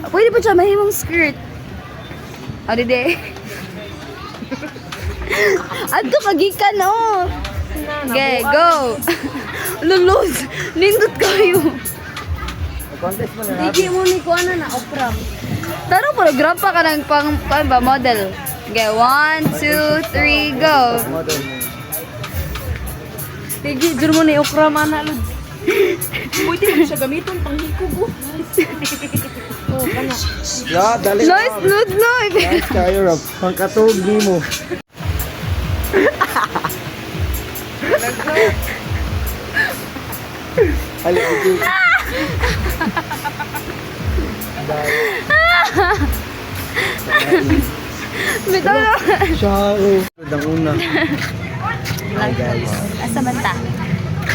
Pwede pa siya mahimong skirt. O, dide. Adto kagikan, no? Okay, go. Lulus. Nindot kayo. Contest mo na. Digi mo ni kuana na opera. Taro po, grab pa ka ng pang ba, model. Okay, 1, 2, 3, go. Model. Digi, juro mo ni okra mana, Lud. Pwede mo siya gamiton pang hikubo. Oh, kana. Ya, dali. Nice, Lud, live. Nice kayo, Rob. Pangkatog ni mo. Hali, okay. Bitaw na. Sharo. Dang una. Hi guys. Asa banta?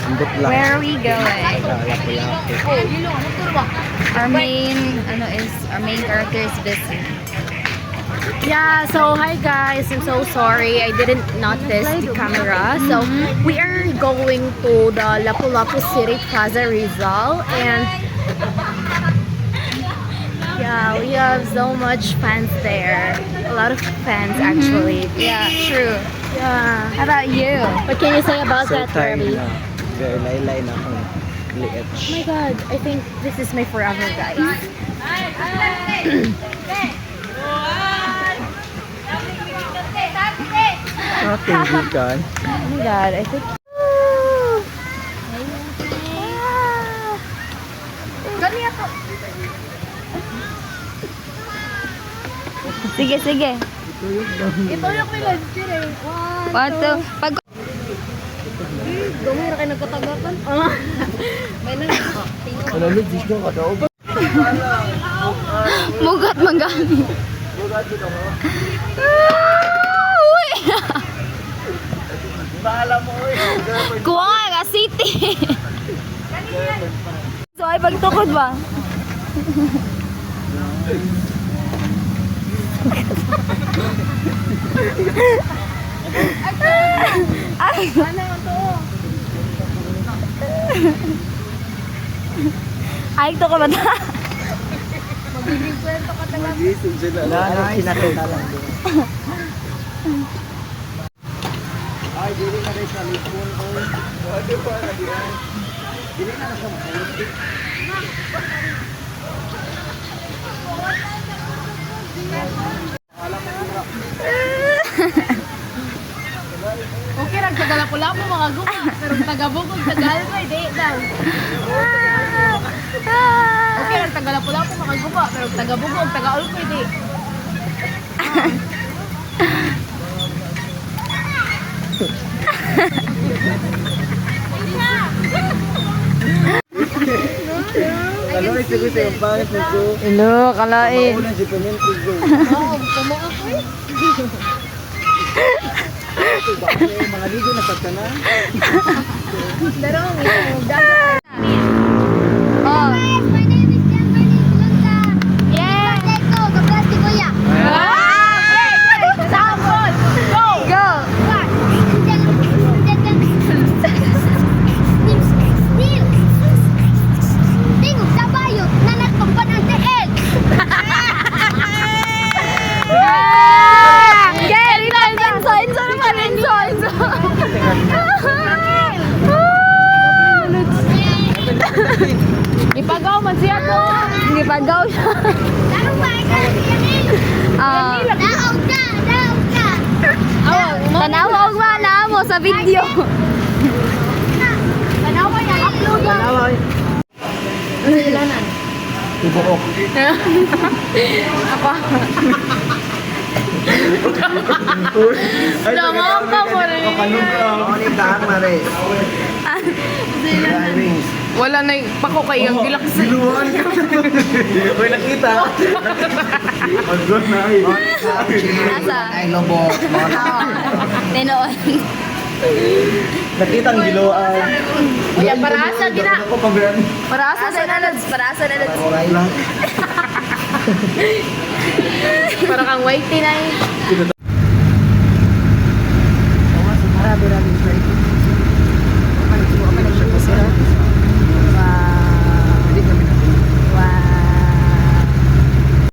Ambot lang. Where are we going? Lapo-lapo. Our main character is busy. Yeah, so hi guys. I'm so sorry. I didn't notice the camera. So we are going to the Lapu-Lapu City Plaza Rizal, and yeah, we have so much fans there. A lot of fans actually. Yeah, true. Yeah. How about you? What can you say about So that, tired Kirby? na. Very laylay na akong liit. Oh my god, I think this is my forever, guys. Aking gikan. Oh my god, I think. Sige, sige. Ito yung pilan, sire. One, two. Pag... Dumi na kayo nagkatagapan. May nang... Wala ni Disco ka daw. Mugat manggani. Bugat dito mo. Uy! Bahala mo oy. Kuha nga city. So ay pagtukod ba? Ay, ay, ito ka ba na? Magising sila. Na sinakita lang din. Ay, dili na rin sa lipon ko. Wala pa na diyan. Dili na sa mahulog. Okay, lang taga-lapu-lapu mga gupa. Pero taga-bukog, taga-alkoy, di daw. Okay, lang taga-lapu-lapu mga gupa. Pero taga-bukog, taga-alkoy, di. Ano ito ko sa yung pangit mo ko. Hello, kalain. Mauna si Pimento ko. Oo, kumakas ko eh. Ito ba yung mga ligo na pagkana? Darong, yung dagat. Oh. My name is Kimberly Blunda. Yeah. Let's go. Kapag si Kuya. Sample! Go! Go! Tingog sa bayot na nagpampan ang tiil. Okay, Enzo naman, Enzo. Ipagaw man siya to. Hindi pagaw siya. Darong ba ikaw siyanin? Daog ka. Daog ka. Tanawa og mana mo sa video. Tanawa yan. Upload yan. Naway. Ilanan. Ibuok. Apa? Namamba mo rin. Kanong ka. Ako ni Daan Mares. Wings. Wala na pako kay ang gilak sa. Siluhan ka. Uy, nakita. Mag-good na ay. Nasa? Ay, lobo. Tinoon. Nakita ang giluan. Kuya, para asa gina. Ako pag-run. Para sa nalads, para sa nalads. Oray lang. Para kang white na eh.